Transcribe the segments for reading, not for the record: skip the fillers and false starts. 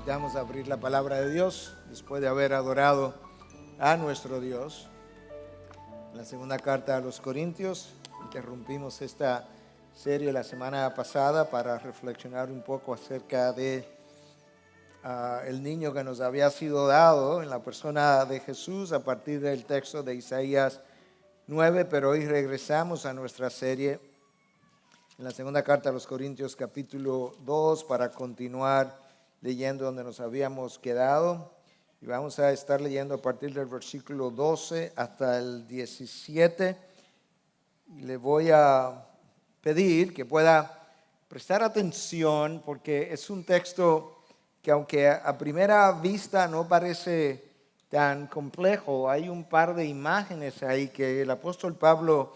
necesitamos abrir la palabra de Dios después de haber adorado a nuestro Dios. En la segunda carta a los Corintios, interrumpimos esta serie la semana pasada para reflexionar un poco acerca de el niño que nos había sido dado en la persona de Jesús a partir del texto de Isaías 9, pero hoy regresamos a nuestra serie en la segunda carta a los Corintios capítulo 2 para continuar leyendo donde nos habíamos quedado. Y vamos a estar leyendo a partir del versículo 12 hasta el 17. Y le voy a pedir que pueda prestar atención porque es un texto que aunque a primera vista no parece tan complejo, hay un par de imágenes ahí que el apóstol Pablo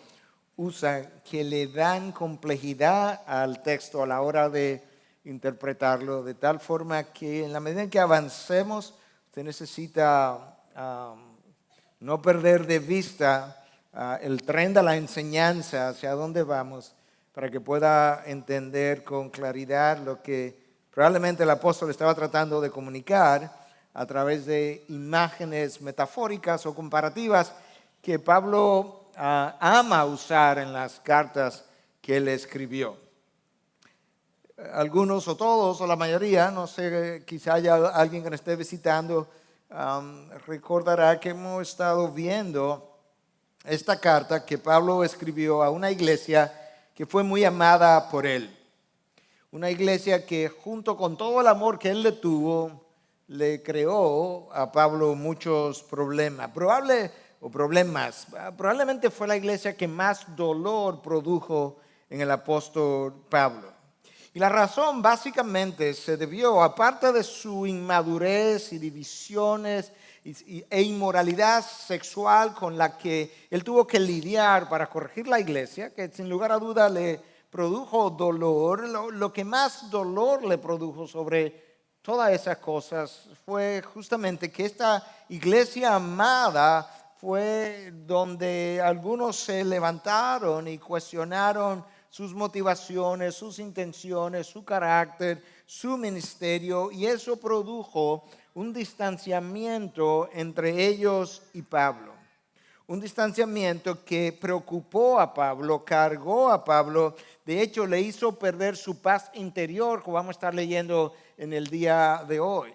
usa que le dan complejidad al texto a la hora de interpretarlo, de tal forma que en la medida en que avancemos, usted necesita no perder de vista el tren de la enseñanza, hacia dónde vamos, para que pueda entender con claridad lo que probablemente el apóstol estaba tratando de comunicar a través de imágenes metafóricas o comparativas que Pablo ama usar en las cartas que él escribió. Algunos o todos o la mayoría, no sé, quizá haya alguien que nos esté visitando, recordará que hemos estado viendo esta carta que Pablo escribió a una iglesia que fue muy amada por él. Una iglesia que junto con todo el amor que él le tuvo, le creó a Pablo muchos problemas. Probablemente fue la iglesia que más dolor produjo en el apóstol Pablo. Y la razón básicamente se debió, aparte de su inmadurez y divisiones e inmoralidad sexual con la que él tuvo que lidiar para corregir la iglesia, que sin lugar a duda le produjo dolor. Lo que más dolor le produjo sobre todas esas cosas fue justamente que esta iglesia amada fue donde algunos se levantaron y cuestionaron sus motivaciones, sus intenciones, su carácter, su ministerio, y eso produjo un distanciamiento entre ellos y Pablo. Un distanciamiento que preocupó a Pablo, cargó a Pablo, de hecho le hizo perder su paz interior, como vamos a estar leyendo en el día de hoy.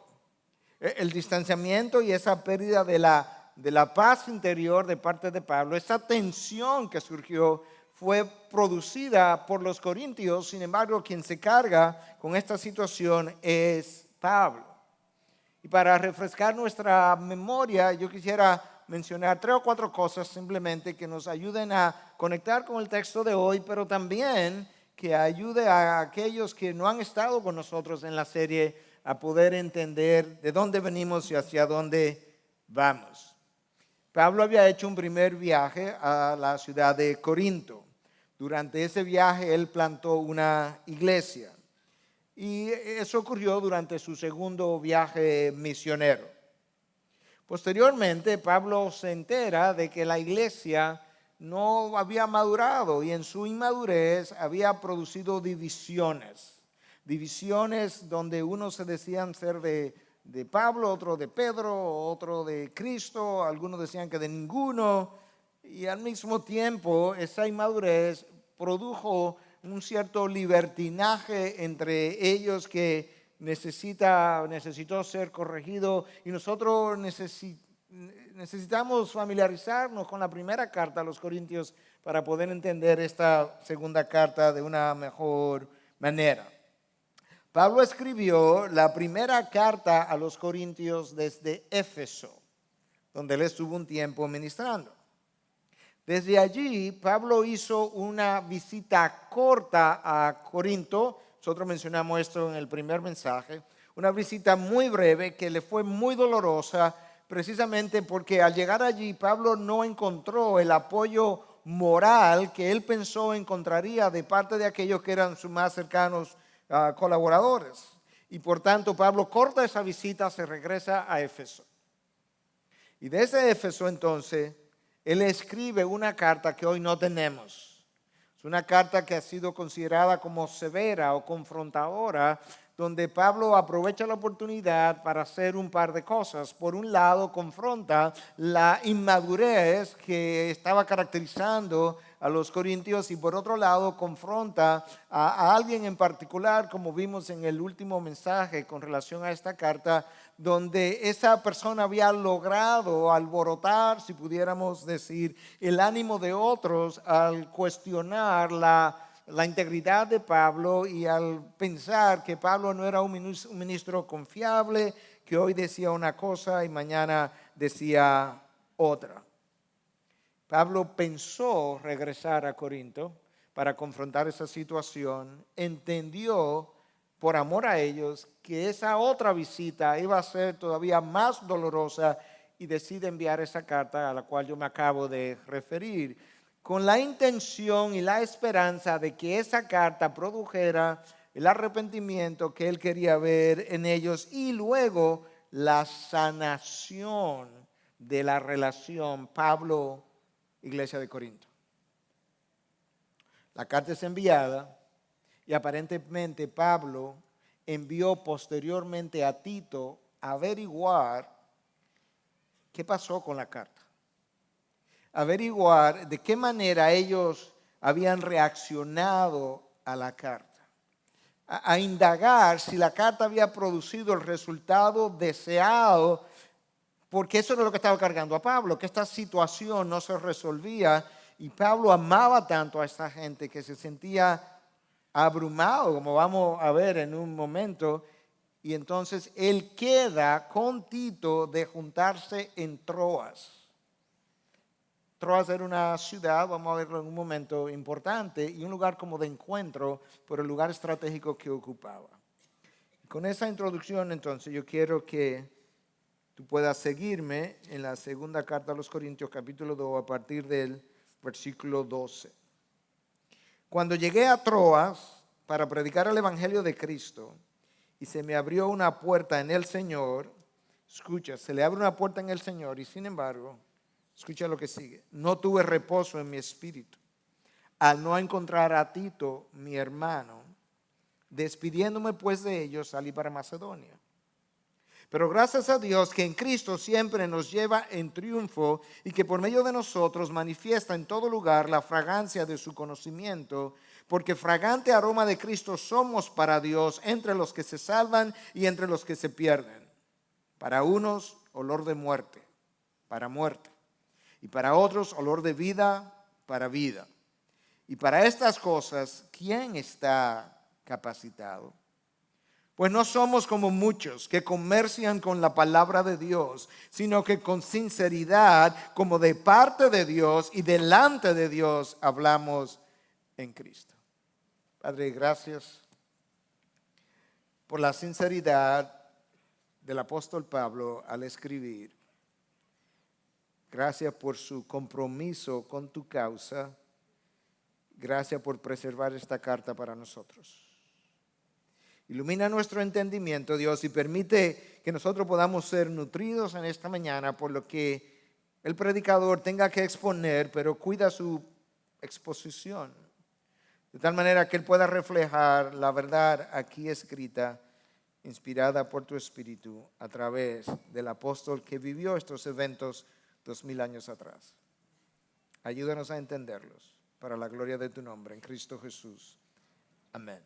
El distanciamiento y esa pérdida de la paz interior de parte de Pablo, esa tensión que surgió, fue producida por los corintios. Sin embargo, quien se carga con esta situación es Pablo. Y para refrescar nuestra memoria, yo quisiera mencionar 3 o 4 cosas simplemente que nos ayuden a conectar con el texto de hoy, pero también que ayude a aquellos que no han estado con nosotros en la serie a poder entender de dónde venimos y hacia dónde vamos. Pablo había hecho un primer viaje a la ciudad de Corinto. Durante ese viaje él plantó una iglesia y eso ocurrió durante su segundo viaje misionero. Posteriormente, Pablo se entera de que la iglesia no había madurado y en su inmadurez había producido divisiones. Divisiones donde unos se decían ser de Pablo, otro de Pedro, otro de Cristo, algunos decían que de ninguno. Y al mismo tiempo, esa inmadurez produjo un cierto libertinaje entre ellos que necesitó ser corregido, y nosotros necesitamos familiarizarnos con la primera carta a los Corintios para poder entender esta segunda carta de una mejor manera. Pablo escribió la primera carta a los Corintios desde Éfeso, donde él estuvo un tiempo ministrando. Desde allí, Pablo hizo una visita corta a Corinto. Nosotros mencionamos esto en el primer mensaje. Una visita muy breve que le fue muy dolorosa, precisamente porque al llegar allí, Pablo no encontró el apoyo moral que él pensó encontraría de parte de aquellos que eran sus más cercanos colaboradores. Y por tanto, Pablo corta esa visita, se regresa a Éfeso. Y desde Éfeso, entonces, él escribe una carta que hoy no tenemos. Es Es una carta que ha sido considerada como severa o confrontadora, donde Pablo aprovecha la oportunidad para hacer un par de cosas. Por un lado, confronta la inmadurez que estaba caracterizando a los corintios y por otro lado, confronta a alguien en particular, como vimos en el último mensaje con relación a esta carta, donde esa persona había logrado alborotar, si pudiéramos decir, el ánimo de otros al cuestionar la integridad de Pablo y al pensar que Pablo no era un ministro confiable, que hoy decía una cosa y mañana decía otra. Pablo pensó regresar a Corinto para confrontar esa situación, entendió por amor a ellos que esa otra visita iba a ser todavía más dolorosa y decide enviar esa carta a la cual yo me acabo de referir, con la intención y la esperanza de que esa carta produjera el arrepentimiento que él quería ver en ellos y luego la sanación de la relación Pablo-Iglesia de Corinto. La carta es enviada y aparentemente Pablo envió posteriormente a Tito a averiguar qué pasó con la carta. Averiguar de qué manera ellos habían reaccionado a la carta. A indagar si la carta había producido el resultado deseado, porque eso era lo que estaba cargando a Pablo, que esta situación no se resolvía y Pablo amaba tanto a esta gente que se sentía abrumado, como vamos a ver en un momento, y entonces él queda con Tito de juntarse en Troas. Troas era una ciudad, vamos a verlo en un momento, importante y un lugar como de encuentro por el lugar estratégico que ocupaba. Con esa introducción, entonces, yo quiero que tú puedas seguirme en la segunda carta a los Corintios, capítulo 2, a partir del versículo 12. Cuando llegué a Troas para predicar el Evangelio de Cristo y se me abrió una puerta en el Señor, escucha, se le abre una puerta en el Señor y sin embargo, escucha lo que sigue, no tuve reposo en mi espíritu al no encontrar a Tito, mi hermano. Despidiéndome pues de ellos, salí para Macedonia. Pero gracias a Dios que en Cristo siempre nos lleva en triunfo y que por medio de nosotros manifiesta en todo lugar la fragancia de su conocimiento, porque fragante aroma de Cristo somos para Dios entre los que se salvan y entre los que se pierden. Para unos, olor de muerte, para muerte, y para otros, olor de vida, para vida. Y para estas cosas, ¿quién está capacitado? Pues no somos como muchos que comercian con la palabra de Dios, sino que con sinceridad, como de parte de Dios y delante de Dios, hablamos en Cristo. Padre, gracias por la sinceridad del apóstol Pablo al escribir. Gracias por su compromiso con tu causa. Gracias por preservar esta carta para nosotros. Ilumina nuestro entendimiento, Dios, y permite que nosotros podamos ser nutridos en esta mañana por lo que el predicador tenga que exponer, pero cuida su exposición, de tal manera que él pueda reflejar la verdad aquí escrita, inspirada por tu Espíritu, a través del apóstol que vivió estos eventos 2000 años atrás. Ayúdanos a entenderlos para la gloria de tu nombre, en Cristo Jesús. Amén.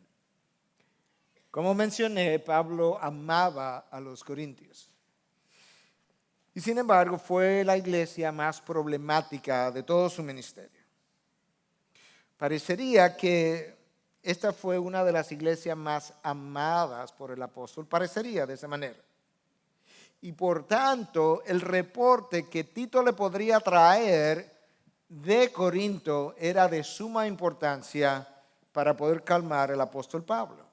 Como mencioné, Pablo amaba a los corintios. Y sin embargo, fue la iglesia más problemática de todo su ministerio. Parecería que esta fue una de las iglesias más amadas por el apóstol. Parecería de esa manera. Y por tanto, el reporte que Tito le podría traer de Corinto era de suma importancia para poder calmar al apóstol Pablo.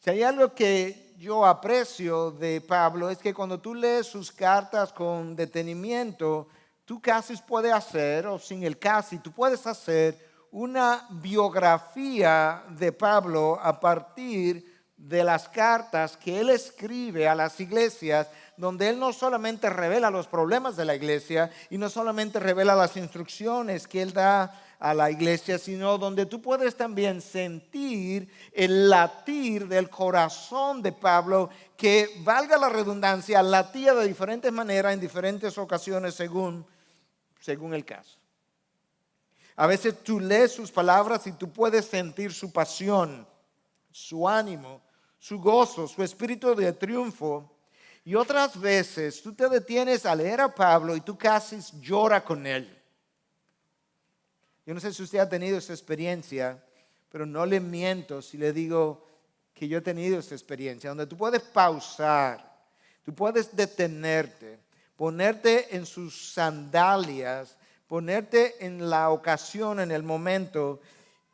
Si hay algo que yo aprecio de Pablo es que cuando tú lees sus cartas con detenimiento, tú casi puedes hacer, o sin el casi, tú puedes hacer una biografía de Pablo a partir de las cartas que él escribe a las iglesias, donde él no solamente revela los problemas de la iglesia y no solamente revela las instrucciones que él da a la iglesia, sino donde tú puedes también sentir el latir del corazón de Pablo, que, valga la redundancia, latía de diferentes maneras en diferentes ocasiones según el caso. A veces tú lees sus palabras y tú puedes sentir su pasión, su ánimo, su gozo, su espíritu de triunfo. Y otras veces tú te detienes a leer a Pablo y tú casi lloras con él. Yo no sé si usted ha tenido esa experiencia, pero no le miento si le digo que yo he tenido esa experiencia, donde tú puedes pausar, tú puedes detenerte, ponerte en sus sandalias, ponerte en la ocasión, en el momento,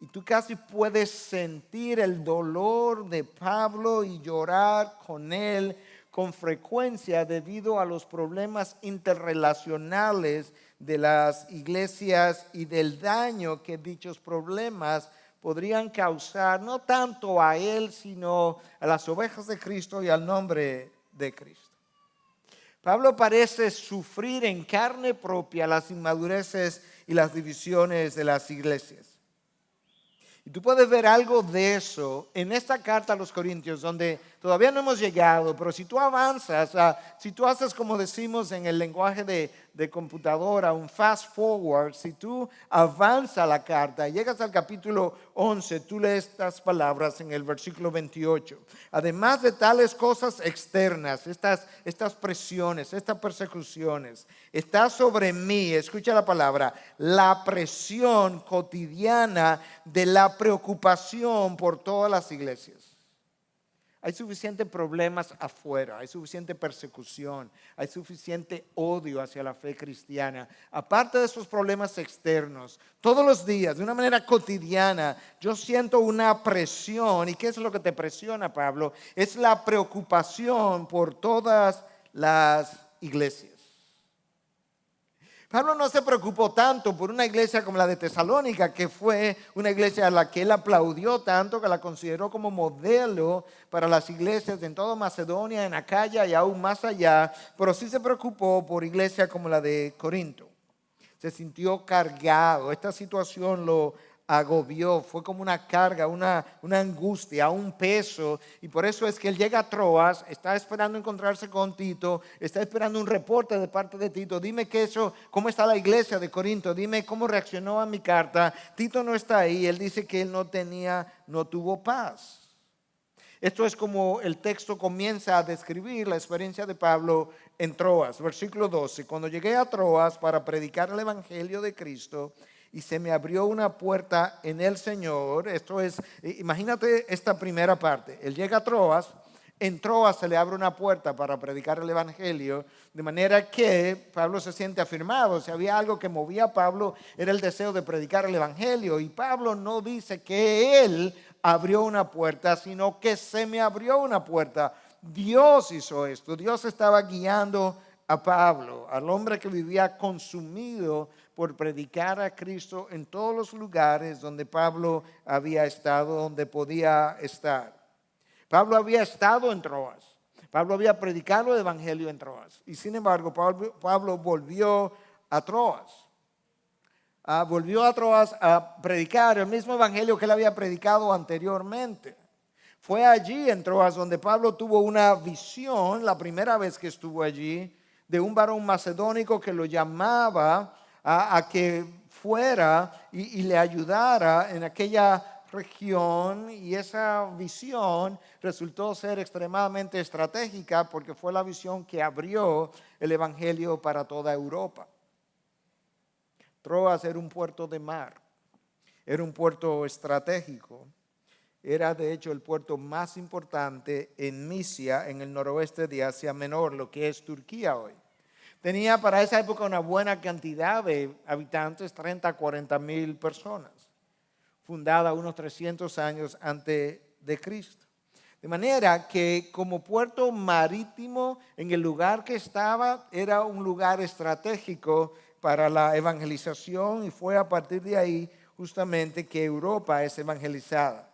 y tú casi puedes sentir el dolor de Pablo y llorar con él con frecuencia debido a los problemas interrelacionales de las iglesias y del daño que dichos problemas podrían causar, no tanto a él, sino a las ovejas de Cristo y al nombre de Cristo. Pablo parece sufrir en carne propia las inmadureces y las divisiones de las iglesias. Y tú puedes ver algo de eso en esta carta a los Corintios, donde todavía no hemos llegado, pero si tú avanzas, si tú haces como decimos en el lenguaje de computadora, un fast forward, si tú avanzas la carta y llegas al capítulo 11, tú lees estas palabras en el versículo 28. Además de tales cosas externas, estas presiones, estas persecuciones, está sobre mí, escucha la palabra, la presión cotidiana de la preocupación por todas las iglesias. Hay suficientes problemas afuera, hay suficiente persecución, hay suficiente odio hacia la fe cristiana. Aparte de esos problemas externos, todos los días, de una manera cotidiana, yo siento una presión. ¿Y qué es lo que te presiona, Pablo? Es la preocupación por todas las iglesias. Pablo no se preocupó tanto por una iglesia como la de Tesalónica, que fue una iglesia a la que él aplaudió tanto, que la consideró como modelo para las iglesias en toda Macedonia, en Acaya y aún más allá, pero sí se preocupó por iglesias como la de Corinto. Se sintió cargado, esta situación lo agobió, fue como una carga, una angustia, un peso, y por eso es que él llega a Troas, está esperando encontrarse con Tito, está esperando un reporte de parte de Tito. Dime cómo está la iglesia de Corinto, dime cómo reaccionó a mi carta. Tito no está ahí, él dice que él no tuvo paz. Esto es como el texto comienza a describir la experiencia de Pablo en Troas. Versículo 12, cuando llegué a Troas para predicar el evangelio de Cristo, y se me abrió una puerta en el Señor. Esto es, imagínate esta primera parte. Él llega a Troas, en Troas se le abre una puerta para predicar el evangelio, de manera que Pablo se siente afirmado. Si había algo que movía a Pablo, era el deseo de predicar el evangelio. Y Pablo no dice que él abrió una puerta, sino que se me abrió una puerta. Dios hizo esto. Dios estaba guiando a Pablo, al hombre que vivía consumido por predicar a Cristo en todos los lugares donde Pablo había estado, donde podía estar. Pablo había estado en Troas. Pablo había predicado el evangelio en Troas. Y sin embargo, Pablo volvió a Troas. Volvió a Troas a predicar el mismo evangelio que él había predicado anteriormente. Fue allí en Troas donde Pablo tuvo una visión, la primera vez que estuvo allí, de un varón macedónico que lo llamaba a que fuera y le ayudara en aquella región, y esa visión resultó ser extremadamente estratégica porque fue la visión que abrió el evangelio para toda Europa. Troas era un puerto de mar, era un puerto estratégico, era de hecho el puerto más importante en Misia, en el noroeste de Asia Menor, lo que es Turquía hoy. Tenía para esa época una buena cantidad de habitantes, 30 a 40 mil personas, fundada unos 300 años antes de Cristo. De manera que como puerto marítimo, en el lugar que estaba, era un lugar estratégico para la evangelización, y fue a partir de ahí justamente que Europa es evangelizada.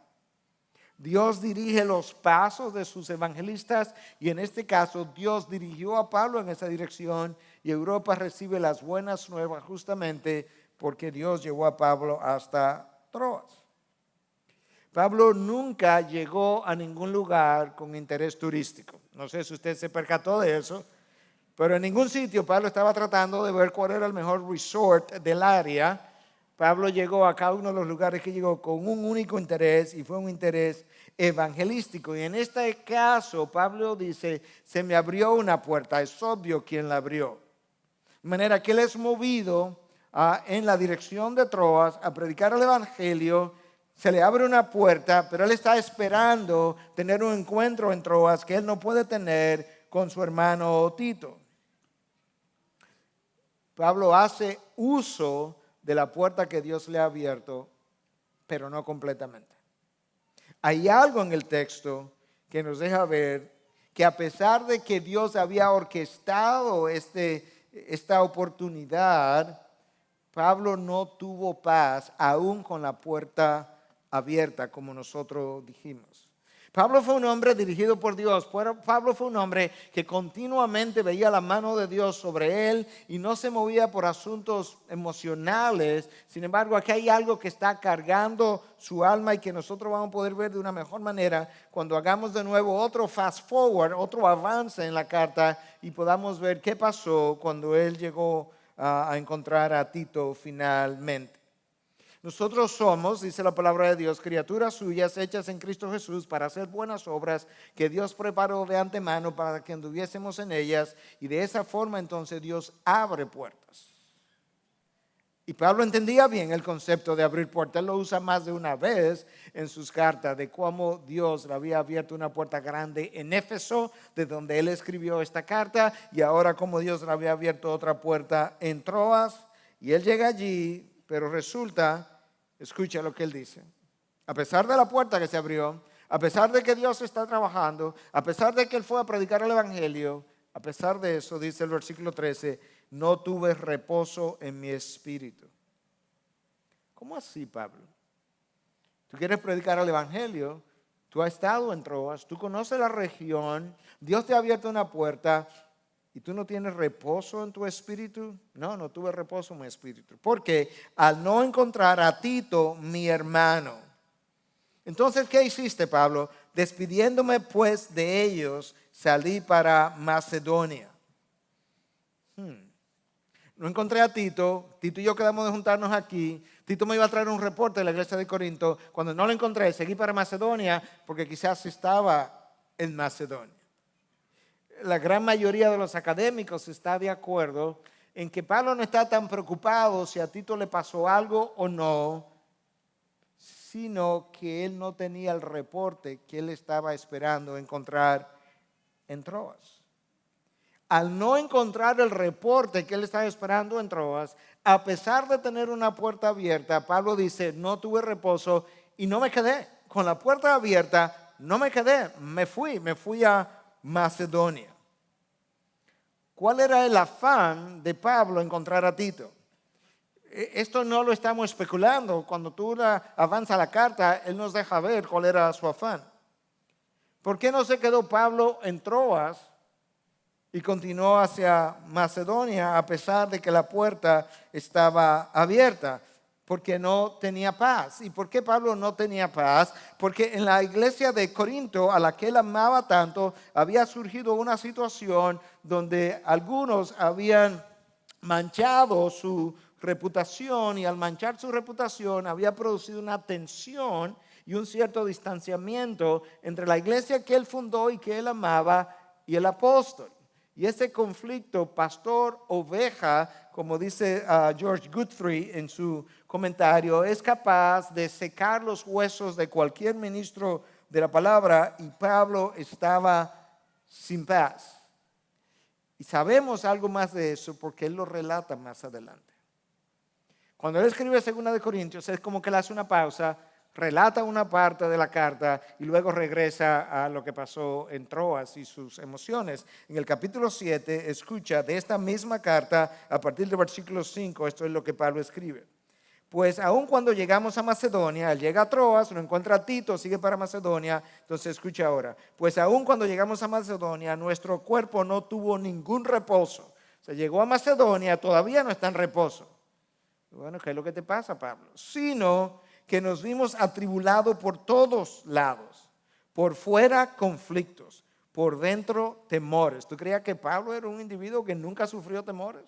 Dios dirige los pasos de sus evangelistas, y en este caso Dios dirigió a Pablo en esa dirección, y Europa recibe las buenas nuevas justamente porque Dios llevó a Pablo hasta Troas. Pablo nunca llegó a ningún lugar con interés turístico. No sé si usted se percató de eso, pero en ningún sitio Pablo estaba tratando de ver cuál era el mejor resort del área. Pablo llegó a cada uno de los lugares que llegó con un único interés, y fue un interés evangelístico. Y en este caso Pablo dice, se me abrió una puerta. Es obvio quién la abrió. De manera que él es movido en la dirección de Troas a predicar el evangelio. Se le abre una puerta, pero él está esperando tener un encuentro en Troas que él no puede tener con su hermano Tito. Pablo hace uso de la puerta que Dios le ha abierto, pero no completamente. Hay algo en el texto que nos deja ver que a pesar de que Dios había orquestado esta oportunidad, Pablo no tuvo paz aún con la puerta abierta, como nosotros dijimos. Pablo fue un hombre dirigido por Dios. Pablo fue un hombre que continuamente veía la mano de Dios sobre él y no se movía por asuntos emocionales. Sin embargo, aquí hay algo que está cargando su alma y que nosotros vamos a poder ver de una mejor manera cuando hagamos de nuevo otro fast forward, otro avance en la carta y podamos ver qué pasó cuando él llegó a encontrar a Tito finalmente. Nosotros somos, dice la palabra de Dios, criaturas suyas hechas en Cristo Jesús para hacer buenas obras que Dios preparó de antemano para que anduviésemos en ellas, y de esa forma entonces Dios abre puertas. Y Pablo entendía bien el concepto de abrir puertas. Él lo usa más de una vez en sus cartas de cómo Dios le había abierto una puerta grande en Éfeso, de donde él escribió esta carta, y ahora cómo Dios le había abierto otra puerta en Troas. Y él llega allí, pero resulta, escucha lo que él dice, a pesar de la puerta que se abrió, a pesar de que Dios está trabajando, a pesar de que él fue a predicar el evangelio, a pesar de eso, dice el versículo 13, no tuve reposo en mi espíritu. ¿Cómo así, Pablo? Tú quieres predicar el evangelio, tú has estado en Troas, tú conoces la región, Dios te ha abierto una puerta, ¿y tú no tienes reposo en tu espíritu? No tuve reposo en mi espíritu. Porque al no encontrar a Tito, mi hermano. Entonces, ¿qué hiciste, Pablo? Despidiéndome pues de ellos, salí para Macedonia. No encontré a Tito. Tito y yo quedamos de juntarnos aquí. Tito me iba a traer un reporte de la iglesia de Corinto. Cuando no lo encontré, seguí para Macedonia porque quizás estaba en Macedonia. La gran mayoría de los académicos está de acuerdo en que Pablo no está tan preocupado si a Tito le pasó algo o no, sino que él no tenía el reporte que él estaba esperando encontrar en Troas. Al no encontrar el reporte que él estaba esperando en Troas, a pesar de tener una puerta abierta, Pablo dice, no tuve reposo y no me quedé. Con la puerta abierta, no me quedé, me fui a Macedonia. ¿Cuál era el afán de Pablo encontrar a Tito? Esto no lo estamos especulando. Cuando tú avanzas la carta, él nos deja ver cuál era su afán. ¿Por qué no se quedó Pablo en Troas y continuó hacia Macedonia a pesar de que la puerta estaba abierta? Porque no tenía paz. ¿Y por qué Pablo no tenía paz? Porque en la iglesia de Corinto, a la que él amaba tanto, había surgido una situación donde algunos habían manchado su reputación, y al manchar su reputación había producido una tensión y un cierto distanciamiento entre la iglesia que él fundó y que él amaba y el apóstol. Y ese conflicto pastor-oveja, como dice George Guthrie en su comentario, es capaz de secar los huesos de cualquier ministro de la palabra, y Pablo estaba sin paz. Y sabemos algo más de eso porque él lo relata más adelante. Cuando él escribe 2 de Corintios, es como que él hace una pausa, relata una parte de la carta y luego regresa a lo que pasó en Troas y sus emociones. En el capítulo 7, escucha de esta misma carta, a partir del versículo 5, esto es lo que Pablo escribe. Pues aun cuando llegamos a Macedonia, él llega a Troas, no encuentra a Tito, sigue para Macedonia. Entonces escucha ahora. Pues aun cuando llegamos a Macedonia, nuestro cuerpo no tuvo ningún reposo. Se llegó a Macedonia, todavía no está en reposo. Bueno, ¿qué es lo que te pasa, Pablo? Sino que nos vimos atribulados por todos lados, por fuera conflictos, por dentro temores. ¿Tú creías que Pablo era un individuo que nunca sufrió temores?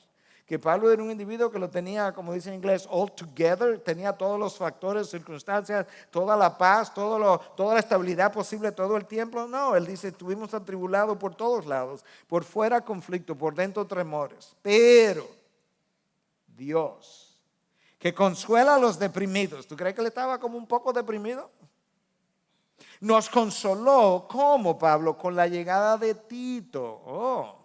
Que Pablo era un individuo que lo tenía, como dice en inglés, all together, tenía todos los factores, circunstancias, toda la paz, toda la estabilidad posible todo el tiempo. No, él dice, estuvimos atribulados por todos lados, por fuera conflicto, por dentro temores. Pero Dios, que consuela a los deprimidos. ¿Tú crees que él estaba como un poco deprimido? Nos consoló, ¿cómo, Pablo? Con la llegada de Tito. Oh.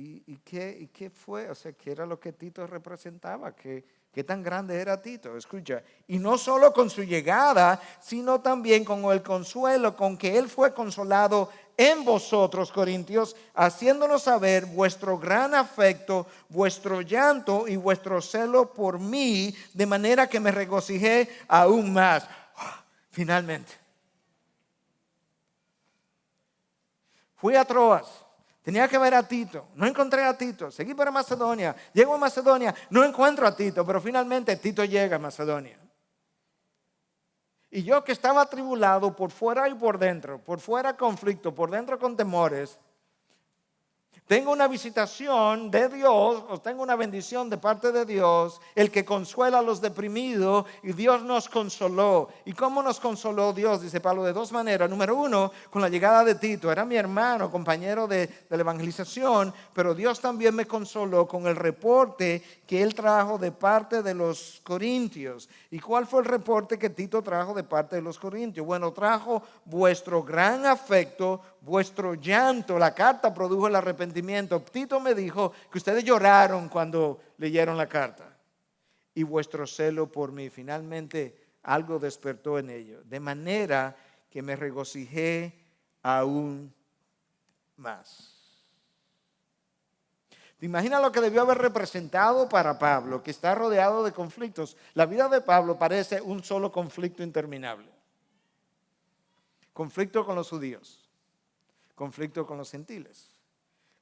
¿Y qué fue? O sea, ¿qué era lo que Tito representaba? ¿Qué tan grande era Tito? Escucha, y no solo con su llegada, sino también con el consuelo con que él fue consolado en vosotros, Corintios, haciéndonos saber vuestro gran afecto, vuestro llanto y vuestro celo por mí, de manera que me regocijé aún más. Finalmente. Fui a Troas. Tenía que ver a Tito, no encontré a Tito, seguí para Macedonia, llego a Macedonia, no encuentro a Tito, pero finalmente Tito llega a Macedonia. Y yo que estaba atribulado por fuera y por fuera conflicto, por dentro con temores, tengo una visitación de Dios, o tengo una bendición de parte de Dios, el que consuela a los deprimidos, y Dios nos consoló. ¿Y cómo nos consoló Dios? Dice Pablo, de dos maneras. Número uno, con la llegada de Tito. Era mi hermano, compañero de la evangelización, pero Dios también me consoló con el reporte que él trajo de parte de los corintios. ¿Y cuál fue el reporte que Tito trajo de parte de los corintios? Bueno, trajo vuestro gran afecto, vuestro llanto. La carta produjo el arrepentimiento. Tito me dijo que ustedes lloraron cuando leyeron la carta. Y vuestro celo por mí. Finalmente algo despertó en ellos. De manera que me regocijé aún más. ¿Te imaginas lo que debió haber representado para Pablo, que está rodeado de conflictos? La vida de Pablo parece un solo conflicto interminable. Conflicto con los judíos, conflicto con los gentiles,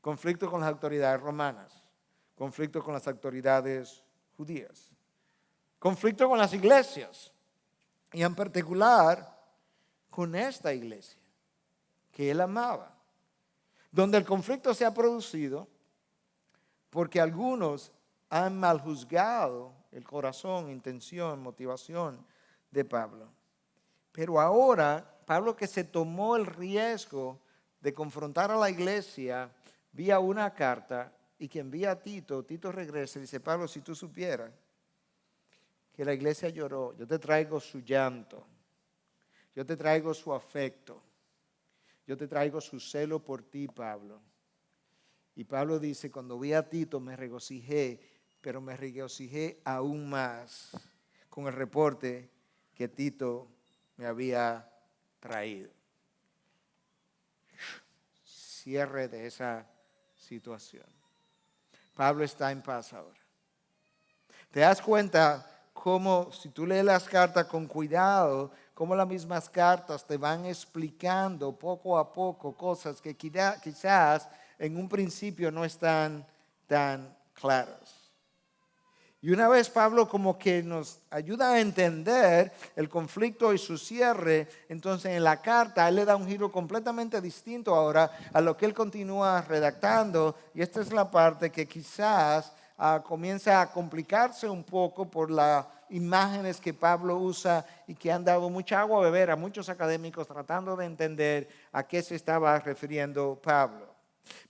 conflicto con las autoridades romanas, conflicto con las autoridades judías, conflicto con las iglesias y en particular con esta iglesia que él amaba, donde el conflicto se ha producido porque algunos han maljuzgado el corazón, intención, motivación de Pablo. Pero ahora, Pablo, que se tomó el riesgo de confrontar a la iglesia vía una carta y que envía a Tito, Tito regresa y dice, Pablo, si tú supieras que la iglesia lloró, yo te traigo su llanto, yo te traigo su afecto, yo te traigo su celo por ti, Pablo. Y Pablo dice, cuando vi a Tito me regocijé, pero me regocijé aún más con el reporte que Tito me había traído. Cierre de esa situación. Pablo está en paz ahora. ¿Te das cuenta cómo, si tú lees las cartas con cuidado, cómo las mismas cartas te van explicando poco a poco cosas que quizás en un principio no están tan claras? Y una vez Pablo como que nos ayuda a entender el conflicto y su cierre, entonces en la carta él le da un giro completamente distinto ahora a lo que él continúa redactando. Y esta es la parte que quizás comienza a complicarse un poco por las imágenes que Pablo usa y que han dado mucha agua a beber a muchos académicos tratando de entender a qué se estaba refiriendo Pablo.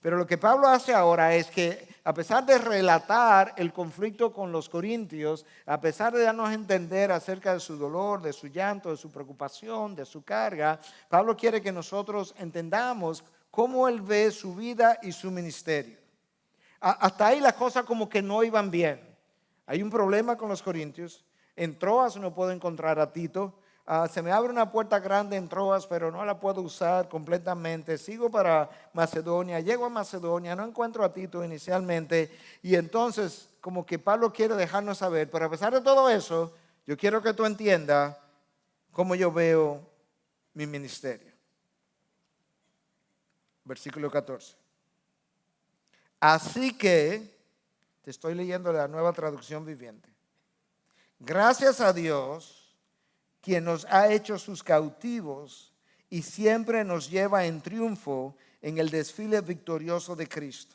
Pero lo que Pablo hace ahora es que, a pesar de relatar el conflicto con los corintios, a pesar de darnos a entender acerca de su dolor, de su llanto, de su preocupación, de su carga, Pablo quiere que nosotros entendamos cómo él ve su vida y su ministerio. Hasta ahí las cosas como que no iban bien. Hay un problema con los corintios. En Troas no puedo encontrar a Tito. Se me abre una puerta grande en Troas, pero no la puedo usar completamente. Sigo para Macedonia, llego a Macedonia, no encuentro a Tito inicialmente. Y entonces, como que Pablo quiere dejarnos saber, pero a pesar de todo eso, yo quiero que tú entiendas cómo yo veo mi ministerio. Versículo 14. Así que, Te estoy leyendo la Nueva Traducción Viviente. Gracias a Dios, quien nos ha hecho sus cautivos y siempre nos lleva en triunfo en el desfile victorioso de Cristo.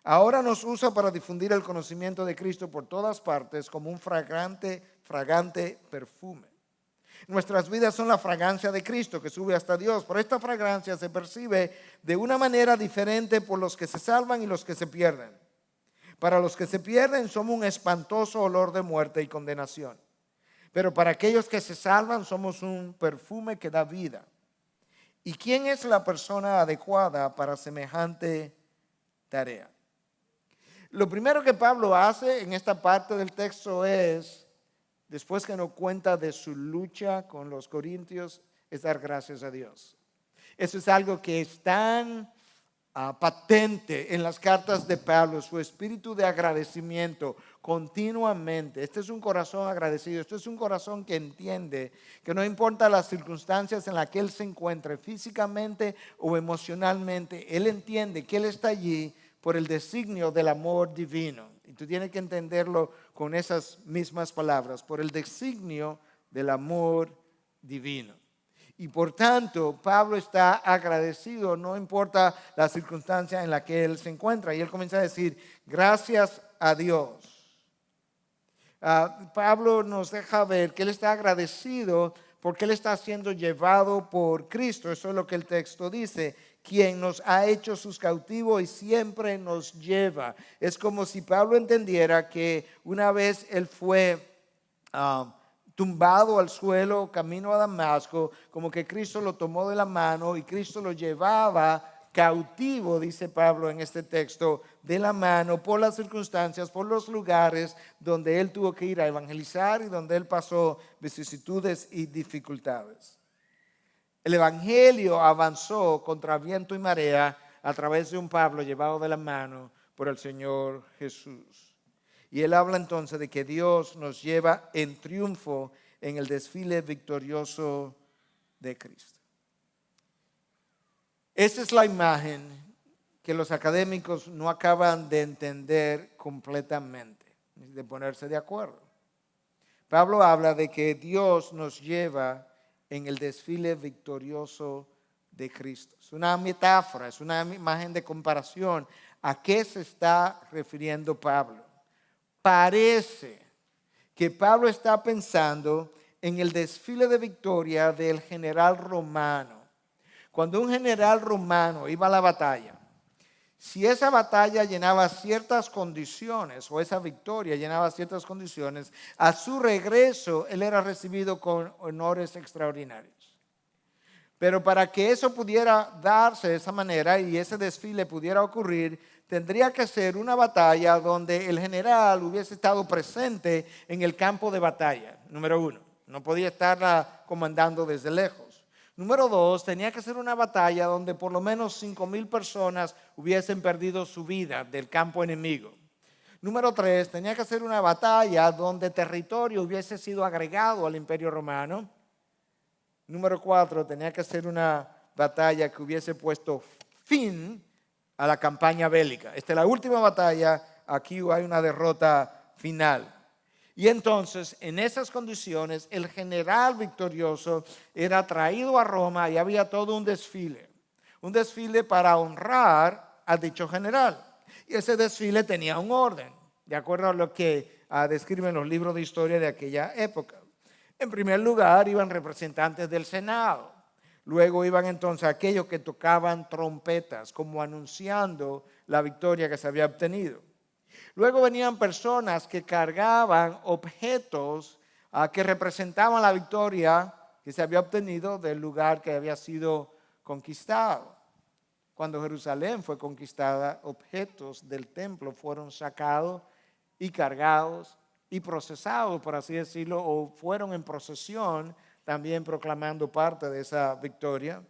Ahora nos usa para difundir el conocimiento de Cristo por todas partes como un fragante perfume. Nuestras vidas son la fragancia de Cristo que sube hasta Dios, pero esta fragancia se percibe de una manera diferente por los que se salvan y los que se pierden. Para los que se pierden somos un espantoso olor de muerte y condenación, pero para aquellos que se salvan somos un perfume que da vida. ¿Y quién es la persona adecuada para semejante tarea? Lo primero que Pablo hace en esta parte del texto es, después que nos cuenta de su lucha con los corintios, es dar gracias a Dios. Eso es algo que es tan patente en las cartas de Pablo, su espíritu de agradecimiento continuamente. Este es un corazón agradecido, este es un corazón que entiende que no importa las circunstancias en las que él se encuentre físicamente o emocionalmente, él entiende que él está allí por el designio del amor divino. Y tú tienes que entenderlo con esas mismas palabras, por el designio del amor divino. Y por tanto, Pablo está agradecido, no importa la circunstancia en la que él se encuentra. Y él comienza a decir, gracias a Dios. Pablo nos deja ver que él está agradecido porque él está siendo llevado por Cristo. Eso es lo que el texto dice, quien nos ha hecho sus cautivos y siempre nos lleva. Es como si Pablo entendiera que una vez él fue tumbado al suelo, camino a Damasco, como que Cristo lo tomó de la mano y Cristo lo llevaba cautivo, dice Pablo en este texto, de la mano por las circunstancias, por los lugares donde él tuvo que ir a evangelizar y donde él pasó vicisitudes y dificultades. El evangelio avanzó contra viento y marea a través de un Pablo llevado de la mano por el Señor Jesús. Y él habla entonces de que Dios nos lleva en triunfo en el desfile victorioso de Cristo. Esa es la imagen que los académicos no acaban de entender completamente, de ponerse de acuerdo. Pablo habla de que Dios nos lleva en el desfile victorioso de Cristo. Es una metáfora, es una imagen de comparación. ¿A qué se está refiriendo Pablo? Parece que Pablo está pensando en el desfile de victoria del general romano. Cuando un general romano iba a la batalla, si esa batalla llenaba ciertas condiciones o esa victoria llenaba ciertas condiciones, a su regreso él era recibido con honores extraordinarios. Pero para que eso pudiera darse de esa manera y ese desfile pudiera ocurrir, tendría que ser una batalla donde el general hubiese estado presente en el campo de batalla, número uno. No podía estarla comandando desde lejos. Número dos, tenía que ser una batalla donde por lo menos 5,000 personas hubiesen perdido su vida del campo enemigo. Número tres, tenía que ser una batalla donde territorio hubiese sido agregado al Imperio Romano. Número cuatro, tenía que ser una batalla que hubiese puesto fin a la campaña bélica. Esta es la última batalla, aquí hay una derrota final. Y entonces, en esas condiciones, el general victorioso era traído a Roma y había todo un desfile para honrar a dicho general. Y ese desfile tenía un orden, de acuerdo a lo que describen los libros de historia de aquella época. En primer lugar, iban representantes del Senado. Luego iban entonces aquellos que tocaban trompetas, como anunciando la victoria que se había obtenido. Luego venían personas que cargaban objetos que representaban la victoria que se había obtenido del lugar que había sido conquistado. Cuando Jerusalén fue conquistada, objetos del templo fueron sacados y cargados y procesados, por así decirlo, o fueron en procesión también proclamando parte de esa victoria.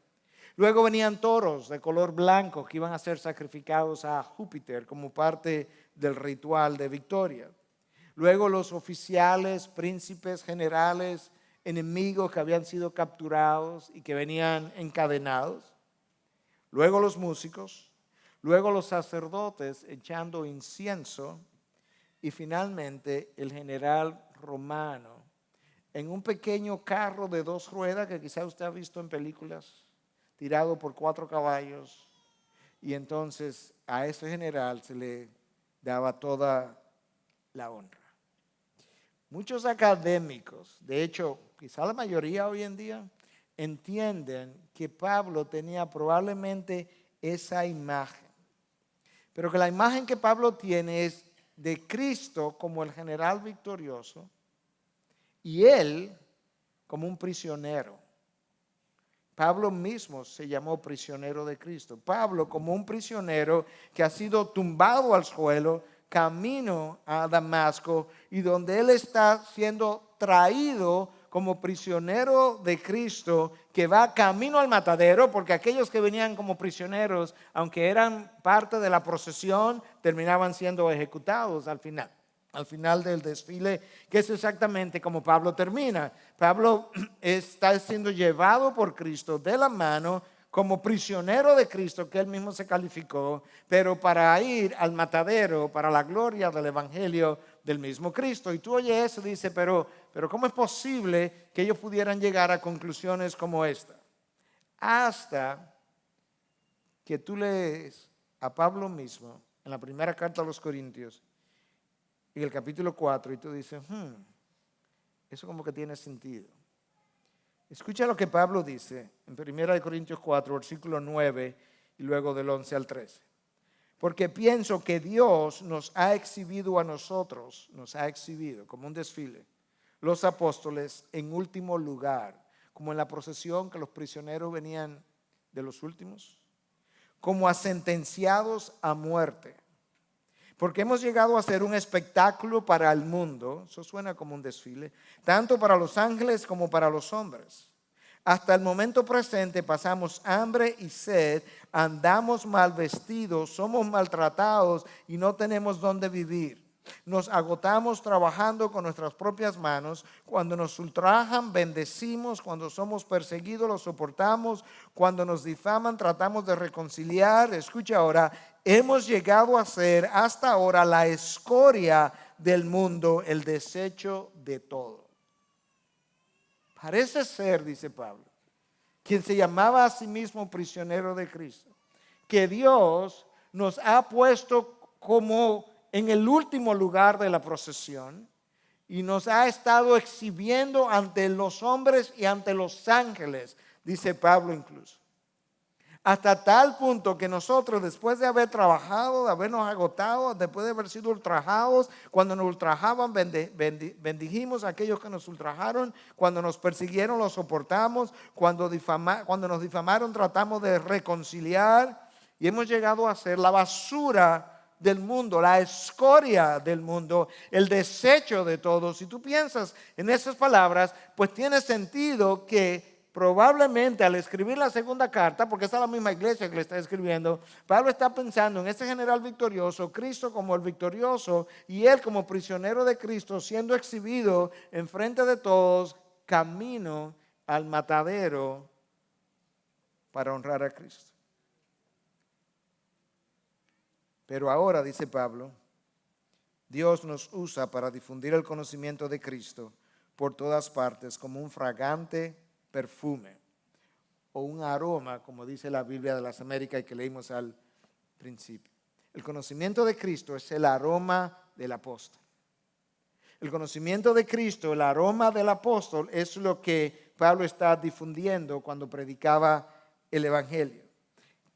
Luego venían toros de color blanco que iban a ser sacrificados a Júpiter como parte del ritual de victoria. Luego los oficiales, príncipes, generales, enemigos que habían sido capturados y que venían encadenados. Luego los músicos. luego los sacerdotes echando incienso y finalmente el general romano en un pequeño carro de 2 ruedas que quizás usted ha visto en películas, tirado por 4 caballos, y entonces a ese general se le daba toda la honra. Muchos académicos, de hecho, quizá la mayoría hoy en día, entienden que Pablo tenía probablemente esa imagen, pero que la imagen que Pablo tiene es de Cristo como el general victorioso y él como un prisionero. Pablo mismo se llamó prisionero de Cristo. Pablo como un prisionero que ha sido tumbado al suelo, camino a Damasco, y donde él está siendo traído como prisionero de Cristo, que va camino al matadero, porque aquellos que venían como prisioneros, aunque eran parte de la procesión, terminaban siendo ejecutados al final del desfile, que es exactamente como Pablo termina. Pablo está siendo llevado por Cristo de la mano como prisionero de Cristo, que él mismo se calificó, pero para ir al matadero, para la gloria del evangelio del mismo Cristo. Y tú oyes eso y dices, pero ¿cómo es posible que ellos pudieran llegar a conclusiones como esta? Hasta que tú lees a Pablo mismo en la primera carta a los Corintios, en el capítulo 4, y tú dices, eso como que tiene sentido. Escucha lo que Pablo dice en 1 Corintios 4, versículo 9, y luego del 11 al 13. Porque pienso que Dios nos ha exhibido a nosotros, nos ha exhibido como un desfile, los apóstoles en último lugar, como en la procesión que los prisioneros venían de los últimos, como a sentenciados a muerte. Porque hemos llegado a ser un espectáculo para el mundo, eso suena como un desfile, tanto para los ángeles como para los hombres. Hasta el momento presente pasamos hambre y sed, andamos mal vestidos, somos maltratados y no tenemos dónde vivir. Nos agotamos trabajando con nuestras propias manos. Cuando nos ultrajan, bendecimos. Cuando somos perseguidos, lo soportamos. Cuando nos difaman, tratamos de reconciliar. Escucha ahora, hemos llegado a ser hasta ahora la escoria del mundo, el desecho de todo. Parece ser, dice Pablo, quien se llamaba a sí mismo prisionero de Cristo, que Dios nos ha puesto como en el último lugar de la procesión y nos ha estado exhibiendo ante los hombres y ante los ángeles, dice Pablo incluso. Hasta tal punto que nosotros, después de haber trabajado, de habernos agotado, después de haber sido ultrajados, cuando nos ultrajaban, bendijimos a aquellos que nos ultrajaron, cuando nos persiguieron, los soportamos, cuando nos difamaron, tratamos de reconciliar, y hemos llegado a ser la basura del mundo, la escoria del mundo, el desecho de todos. Si tú piensas en esas palabras, pues tiene sentido que probablemente al escribir la segunda carta, porque esa es la misma iglesia que le está escribiendo, Pablo está pensando en ese general victorioso, Cristo como el victorioso y él como prisionero de Cristo siendo exhibido en frente de todos, camino al matadero para honrar a Cristo. Pero ahora, dice Pablo, Dios nos usa para difundir el conocimiento de Cristo por todas partes como un fragante perfume o un aroma, como dice la Biblia de las Américas y que leímos al principio. El conocimiento de Cristo es el aroma del apóstol. El conocimiento de Cristo, el aroma del apóstol, es lo que Pablo está difundiendo cuando predicaba el Evangelio.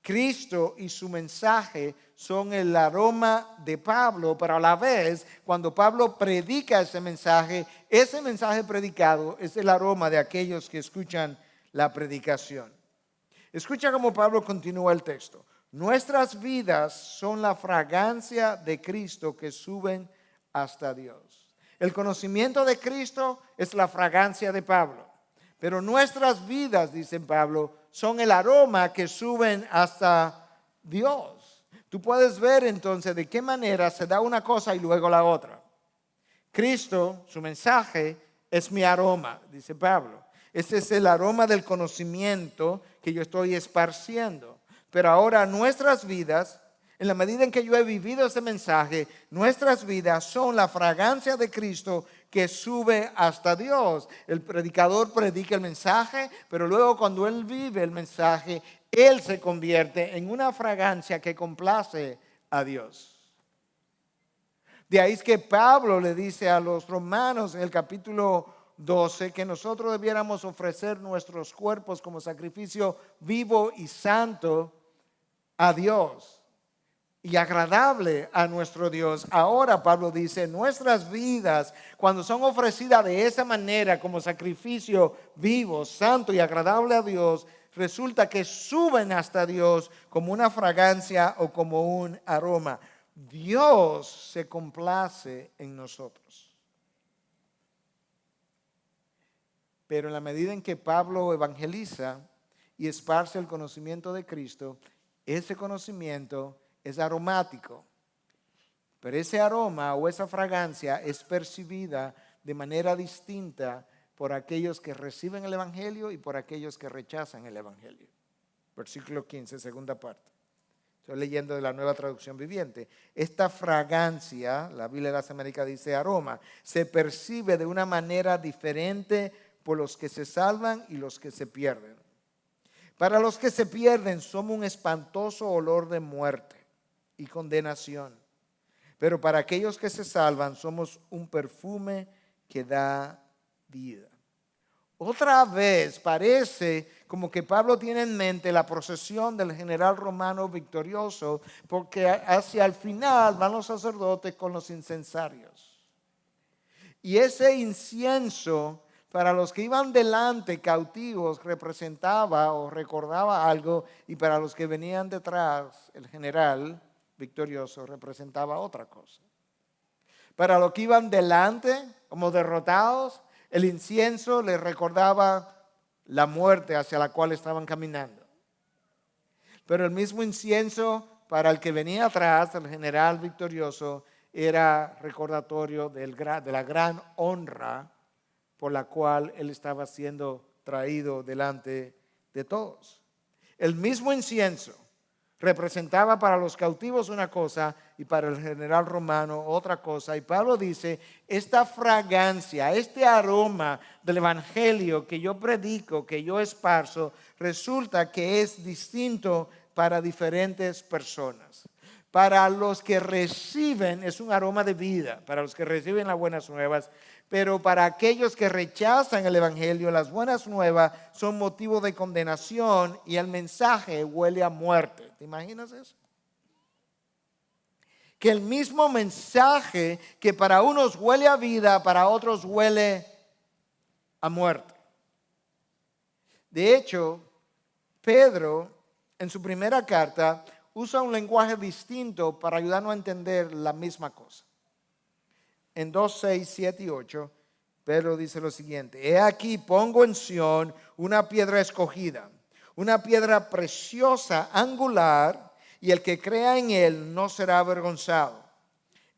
Cristo y su mensaje son el aroma de Pablo, pero a la vez, cuando Pablo predica ese mensaje predicado es el aroma de aquellos que escuchan la predicación. Escucha cómo Pablo continúa el texto. Nuestras vidas son la fragancia de Cristo que suben hasta Dios. El conocimiento de Cristo es la fragancia de Pablo, pero nuestras vidas, dice Pablo, son el aroma que suben hasta Dios. Tú puedes ver entonces de qué manera se da una cosa y luego la otra. Cristo, su mensaje, es mi aroma, dice Pablo. Ese es el aroma del conocimiento que yo estoy esparciendo. Pero ahora nuestras vidas En la medida en que yo he vivido ese mensaje, nuestras vidas son la fragancia de Cristo que sube hasta Dios. El predicador predica el mensaje, pero luego cuando él vive el mensaje, él se convierte en una fragancia que complace a Dios. De ahí es que Pablo le dice a los romanos en el capítulo 12 que nosotros debiéramos ofrecer nuestros cuerpos como sacrificio vivo y santo a Dios y agradable a nuestro Dios. Ahora Pablo dice, nuestras vidas, cuando son ofrecidas de esa manera como sacrificio vivo, santo y agradable a Dios, resulta que suben hasta Dios como una fragancia o como un aroma. Dios se complace en nosotros. Pero en la medida en que Pablo evangeliza y esparce el conocimiento de Cristo, ese conocimiento es aromático, pero ese aroma o esa fragancia es percibida de manera distinta por aquellos que reciben el Evangelio y por aquellos que rechazan el Evangelio. Versículo 15, segunda parte. Estoy leyendo de la Nueva Traducción Viviente. Esta fragancia, la Biblia de las Américas dice aroma, se percibe de una manera diferente por los que se salvan y los que se pierden. Para los que se pierden somos un espantoso olor de muerte y condenación. Pero para aquellos que se salvan somos un perfume que da vida. Otra vez parece como que Pablo tiene en mente la procesión del general romano victorioso, porque hacia el final van los sacerdotes con los incensarios. Y ese incienso, para los que iban delante cautivos, representaba o recordaba algo, y para los que venían detrás, el general victorioso representaba otra cosa. Para los que iban delante, como derrotados, el incienso les recordaba la muerte hacia la cual estaban caminando. Pero el mismo incienso para el que venía atrás, el general victorioso, era recordatorio de la gran honra por la cual él estaba siendo traído delante de todos. El mismo incienso representaba para los cautivos una cosa y para el general romano otra cosa. Y Pablo dice, esta fragancia, este aroma del evangelio que yo predico, que yo esparzo, resulta que es distinto para diferentes personas. Para los que reciben es un aroma de vida, para los que reciben las buenas nuevas, pero para aquellos que rechazan el evangelio, las buenas nuevas son motivo de condenación y el mensaje huele a muerte. ¿Te imaginas eso? Que el mismo mensaje que para unos huele a vida, para otros huele a muerte. De hecho, Pedro en su primera carta usa un lenguaje distinto para ayudarnos a entender la misma cosa. En 2, 6, 7 y 8, Pedro dice lo siguiente: he aquí pongo en Sión una piedra escogida, una piedra preciosa, angular, y el que crea en él no será avergonzado.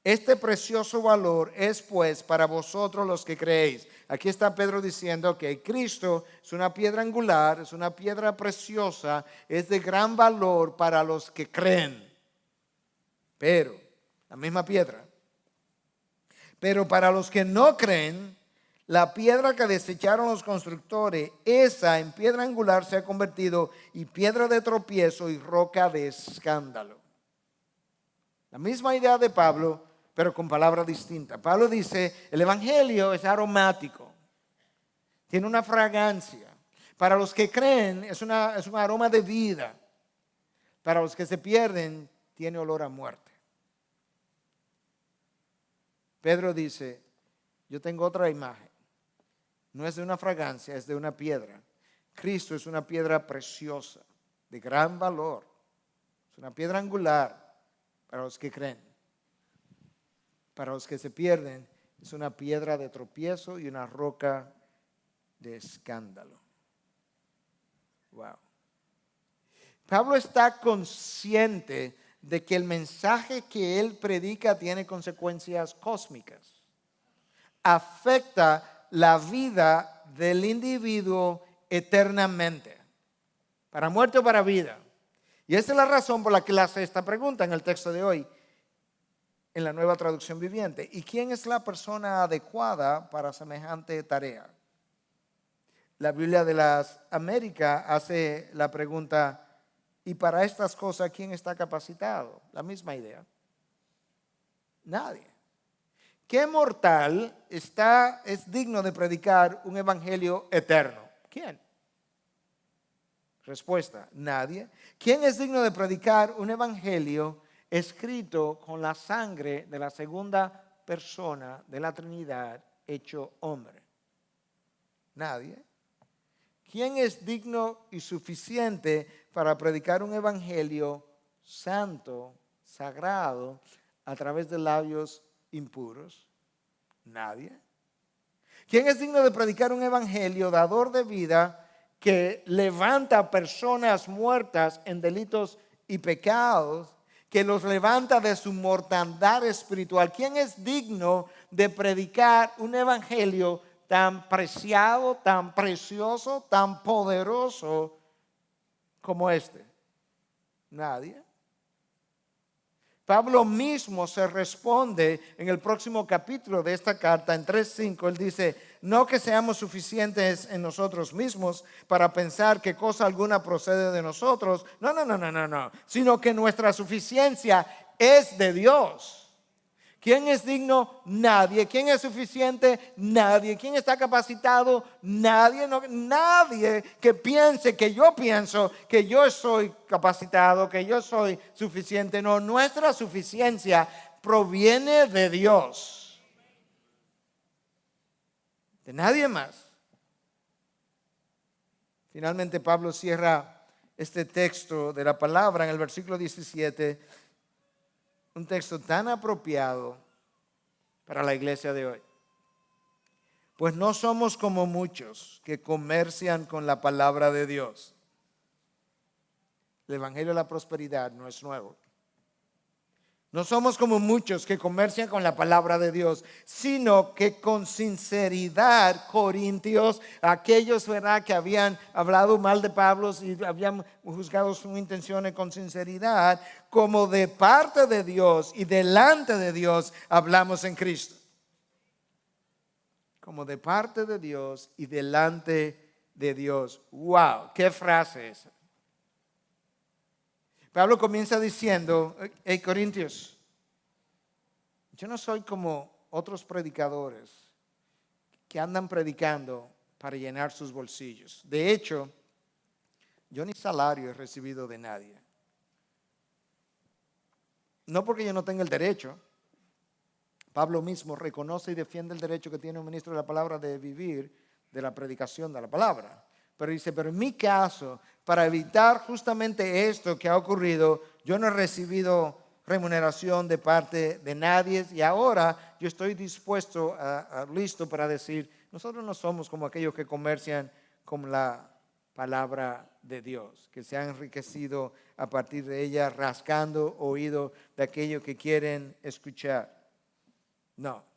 Este precioso valor es pues para vosotros los que creéis. Aquí está Pedro diciendo que Cristo es una piedra angular, es una piedra preciosa, es de gran valor para los que creen. Pero, la misma piedra. Pero para los que no creen, la piedra que desecharon los constructores, esa en piedra angular se ha convertido en piedra de tropiezo y roca de escándalo. La misma idea de Pablo, pero con palabras distintas. Pablo dice, el evangelio es aromático, tiene una fragancia. Para los que creen es un aroma de vida. Para los que se pierden tiene olor a muerte. Pedro dice, yo tengo otra imagen. No es de una fragancia, es de una piedra. Cristo es una piedra preciosa, de gran valor. Es una piedra angular para los que creen. Para los que se pierden, es una piedra de tropiezo y una roca de escándalo. Wow. Pablo está consciente de que el mensaje que él predica tiene consecuencias cósmicas. Afecta la vida del individuo eternamente, para muerte o para vida. Y esa es la razón por la que le hace esta pregunta en el texto de hoy, en la Nueva Traducción Viviente. ¿Y quién es la persona adecuada para semejante tarea? La Biblia de las Américas hace la pregunta, ¿y para estas cosas quién está capacitado? La misma idea. Nadie. ¿Qué mortal es digno de predicar un evangelio eterno? ¿Quién? Respuesta, nadie. ¿Quién es digno de predicar un evangelio escrito con la sangre de la segunda persona de la Trinidad hecho hombre? Nadie. ¿Quién es digno y suficiente para predicar un evangelio santo, sagrado, a través de labios impuros? Nadie. ¿Quién es digno de predicar un evangelio dador de vida que levanta a personas muertas en delitos y pecados, que los levanta de su mortandad espiritual? ¿Quién es digno de predicar un evangelio tan preciado, tan precioso, tan poderoso como este? Nadie. Pablo mismo se responde en el próximo capítulo de esta carta, en 3:5, él dice, no que seamos suficientes en nosotros mismos para pensar que cosa alguna procede de nosotros, no, sino que nuestra suficiencia es de Dios. ¿Quién es digno? Nadie. ¿Quién es suficiente? Nadie. ¿Quién está capacitado? Nadie. Nadie que piense que yo pienso que yo soy capacitado, que yo soy suficiente. No, nuestra suficiencia proviene de Dios. De nadie más. Finalmente Pablo cierra este texto de la palabra en el versículo 17. Un texto tan apropiado para la iglesia de hoy. Pues no somos como muchos que comercian con la palabra de Dios. El evangelio de la prosperidad no es nuevo. No somos como muchos que comercian con la palabra de Dios, sino que con sinceridad, Corintios, aquellos, ¿verdad?, que habían hablado mal de Pablo y habían juzgado sus intenciones con sinceridad, como de parte de Dios y delante de Dios hablamos en Cristo. Como de parte de Dios y delante de Dios. ¡Wow! ¿Qué frase es esa? Pablo comienza diciendo, hey Corintios, yo no soy como otros predicadores que andan predicando para llenar sus bolsillos. De hecho, yo ni salario he recibido de nadie. No porque yo no tenga el derecho. Pablo mismo reconoce y defiende el derecho que tiene un ministro de la palabra de vivir de la predicación de la palabra. Pero dice, pero en mi caso, para evitar justamente esto que ha ocurrido, yo no he recibido remuneración de parte de nadie y ahora yo estoy dispuesto, listo para decir, nosotros no somos como aquellos que comercian con la palabra de Dios, que se han enriquecido a partir de ella, rascando oído de aquello que quieren escuchar. No.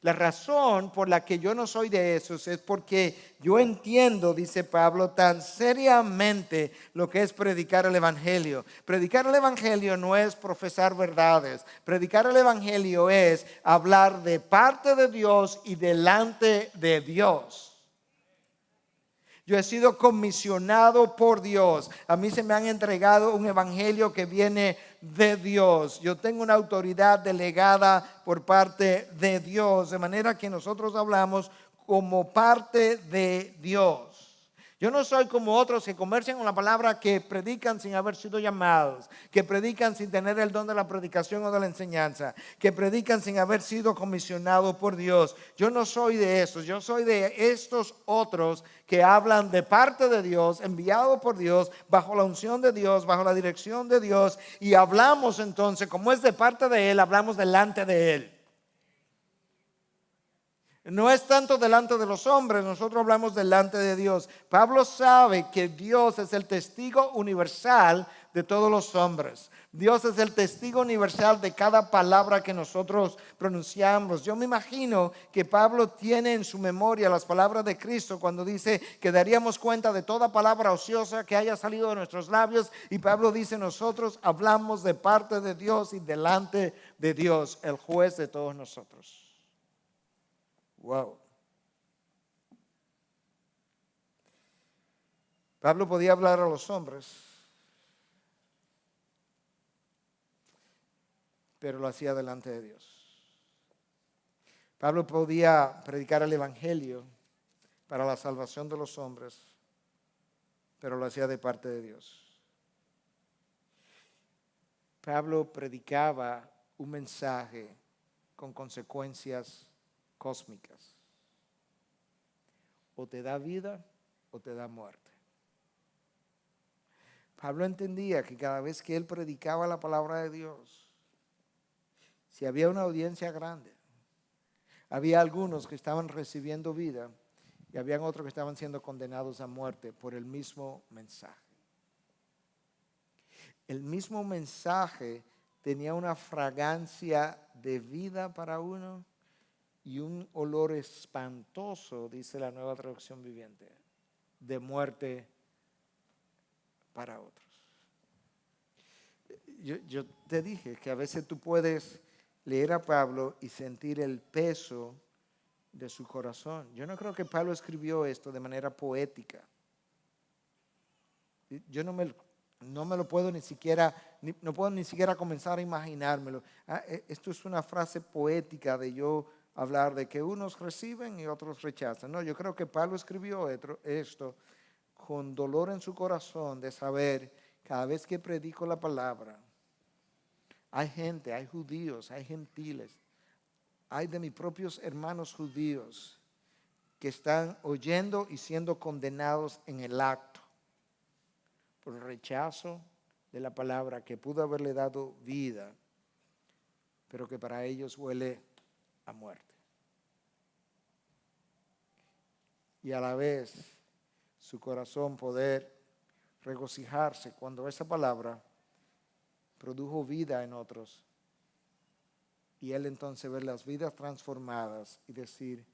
La razón por la que yo no soy de esos es porque yo entiendo, dice Pablo, tan seriamente lo que es predicar el evangelio. Predicar el evangelio no es profesar verdades. Predicar el evangelio es hablar de parte de Dios y delante de Dios. Yo he sido comisionado por Dios. A mí se me han entregado un evangelio que viene de Dios. Yo tengo una autoridad delegada por parte de Dios. De manera que nosotros hablamos como parte de Dios. Yo no soy como otros que comercian con la palabra, que predican sin haber sido llamados, que predican sin tener el don de la predicación o de la enseñanza, que predican sin haber sido comisionados por Dios. Yo no soy de esos, yo soy de estos otros que hablan de parte de Dios, enviado por Dios, bajo la unción de Dios, bajo la dirección de Dios, y hablamos entonces, como es de parte de Él, hablamos delante de Él. No es tanto delante de los hombres, nosotros hablamos delante de Dios. Pablo sabe que Dios es el testigo universal de todos los hombres. Dios es el testigo universal de cada palabra que nosotros pronunciamos. Yo me imagino que Pablo tiene en su memoria las palabras de Cristo cuando dice que daríamos cuenta de toda palabra ociosa que haya salido de nuestros labios. Y Pablo dice, nosotros hablamos de parte de Dios y delante de Dios, el juez de todos nosotros. Wow. Pablo podía hablar a los hombres, pero lo hacía delante de Dios. Pablo podía predicar el evangelio para la salvación de los hombres, pero lo hacía de parte de Dios. Pablo predicaba un mensaje con consecuencias cósmicas. O te da vida o te da muerte. Pablo entendía que cada vez que él predicaba la palabra de Dios, si había una audiencia grande, había algunos que estaban recibiendo vida y habían otros que estaban siendo condenados a muerte por el mismo mensaje. El mismo mensaje tenía una fragancia de vida para uno y un olor espantoso, dice la Nueva Traducción Viviente, de muerte para otros. Yo te dije que a veces tú puedes leer a Pablo y sentir el peso de su corazón. Yo no creo que Pablo escribió esto de manera poética. Yo no me lo puedo ni siquiera comenzar a imaginármelo. Esto es una frase poética de yo hablar de que unos reciben y otros rechazan. No, yo creo que Pablo escribió esto con dolor en su corazón de saber, cada vez que predico la palabra, hay gente, hay judíos, hay gentiles, hay de mis propios hermanos judíos que están oyendo y siendo condenados en el acto por el rechazo de la palabra que pudo haberle dado vida, pero que para ellos huele a muerte. Y a la vez su corazón poder regocijarse cuando esa palabra produjo vida en otros y él entonces ver las vidas transformadas y decir,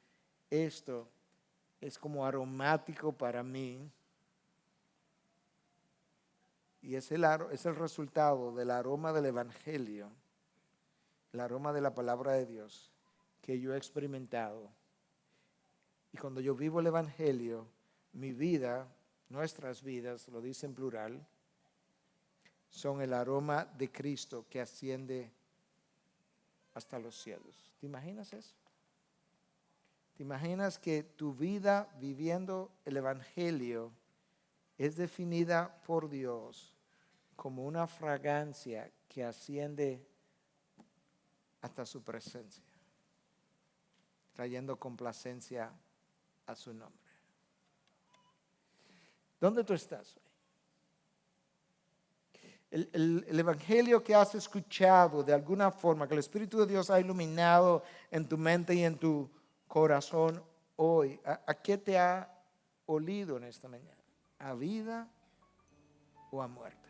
esto es como aromático para mí y es el resultado del aroma del evangelio, el aroma de la palabra de Dios que yo he experimentado. Y cuando yo vivo el evangelio, mi vida, nuestras vidas, lo dice en plural, son el aroma de Cristo que asciende hasta los cielos. ¿Te imaginas eso? ¿Te imaginas que tu vida viviendo el evangelio es definida por Dios como una fragancia que asciende hasta su presencia, trayendo complacencia a su nombre? ¿Dónde tú estás hoy? El evangelio que has escuchado de alguna forma, que el Espíritu de Dios ha iluminado en tu mente y en tu corazón hoy, ¿a qué te ha olido en esta mañana? ¿A vida o a muerte?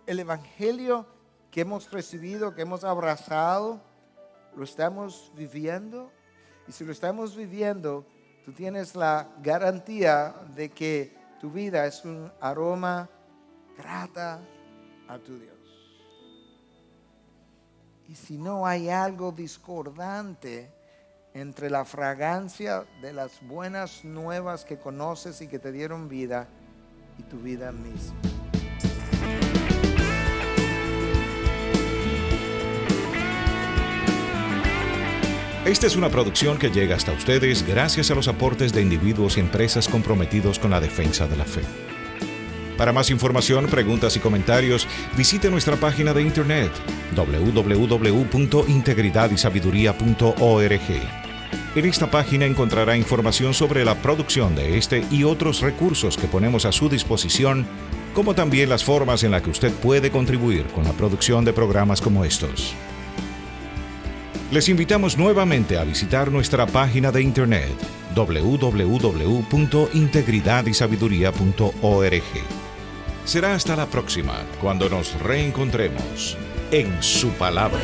El evangelio que hemos recibido, que hemos abrazado, ¿lo estamos viviendo? Y si lo estamos viviendo, tú tienes la garantía de que tu vida es un aroma grata a tu Dios. Y si no hay algo discordante entre la fragancia de las buenas nuevas que conoces y que te dieron vida y tu vida misma. Esta es una producción que llega hasta ustedes gracias a los aportes de individuos y empresas comprometidos con la defensa de la fe. Para más información, preguntas y comentarios, visite nuestra página de internet www.integridadysabiduría.org. En esta página encontrará información sobre la producción de este y otros recursos que ponemos a su disposición, como también las formas en las que usted puede contribuir con la producción de programas como estos. Les invitamos nuevamente a visitar nuestra página de internet www.integridadysabiduría.org. Será hasta la próxima, cuando nos reencontremos en su palabra.